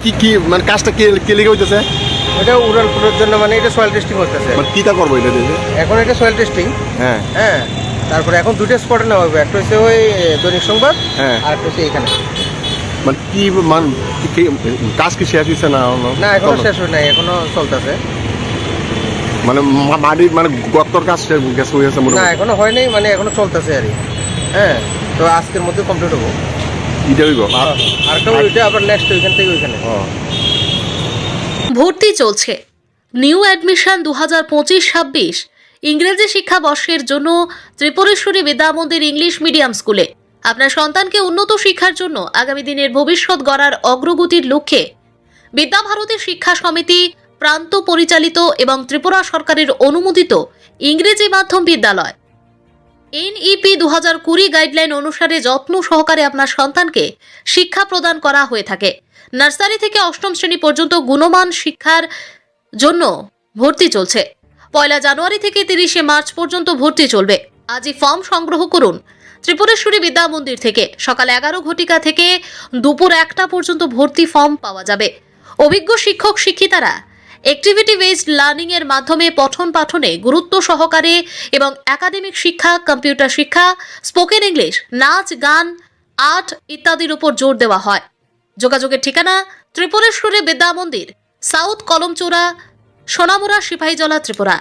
কি কি মানে কাজটা কে লেগে হইতেছে? এটা উড়াল ফুলের জন্য, মানে এটা সয়েল টেস্টিং করতেছে। মানে কিটা করবো এটা দিয়ে? এখন এটা সয়েল টেস্টিং। হ্যাঁ হ্যাঁ, তারপরে এখন দুইটা স্পটে নেওয়া হবে, একটা হচ্ছে ওই দৈনিক সংবাদ, হ্যাঁ। আর একটা হচ্ছে এখানে। মানে কি মানে কাজ কি শেষ হয়েছে না? না, এখনো শেষ হয় নাই, এখনো চলতেছে। মানে মাটি মানে গর্তর কাজ গেছে হয়েছে না, মোটামুটি? এখনো হয় নাই, মানে এখনো চলতেছে আর কি। হ্যাঁ, তো আজকের মধ্যে কমপ্লিট হবো। এটা হইব আর একটা ওইটা আবার নেক্সট ওইখান থেকে ওইখানে। ভর্তি চলছে নিউ অ্যাডমিশন 2025-26 ইংরেজি শিক্ষাবর্ষের জন্য ত্রিপুরেশ্বরী বিদ্যা মন্দির ইংলিশ মিডিয়াম স্কুলে আপনার সন্তানকে উন্নত শিক্ষার জন্য আগামী দিনের ভবিষ্যৎ গড়ার অগ্রগতির লক্ষ্যে বিদ্যাভারতী শিক্ষা সমিতি প্রান্ত পরিচালিত এবং ত্রিপুরা সরকারের অনুমোদিত ইংরেজি মাধ্যম বিদ্যালয় এনইপি 2020 গাইডলাইন অনুসারে যত্ন সহকারে আপনার সন্তানকে শিক্ষা প্রদান করা হয়ে থাকে। নার্সারি থেকে অষ্টম শ্রেণী পর্যন্ত গুণমান শিক্ষার জন্য ভর্তি চলছে। 1 জানুয়ারি থেকে 30 মার্চ পর্যন্ত ভর্তি চলবে। আজই ফর্ম সংগ্রহ করুন ত্রিপুরেশ্বরী বিদ্যা মন্দির থেকে। সকাল 11 ঘটিকা থেকে দুপুর 1টা পর্যন্ত ভর্তি ফর্ম পাওয়া যাবে। অভিজ্ঞ শিক্ষক শিক্ষিকারা অ্যাক্টিভিটি বেসড লার্নিং এর মাধ্যমে পঠন পাঠনে গুরুত্ব সহকারে এবং একাডেমিক শিক্ষা, কম্পিউটার শিক্ষা, স্পোকেন ইংলিশ, নাচ, গান, আর্ট ইত্যাদির উপর জোর দেওয়া হয়। যোগাযোগের ঠিকানা ত্রিপুরেশ্বরী বিদ্যা মন্দির, সাউথ কলমচৌড়া, সোনামুড়া, সিপাহীজলা, ত্রিপুরা।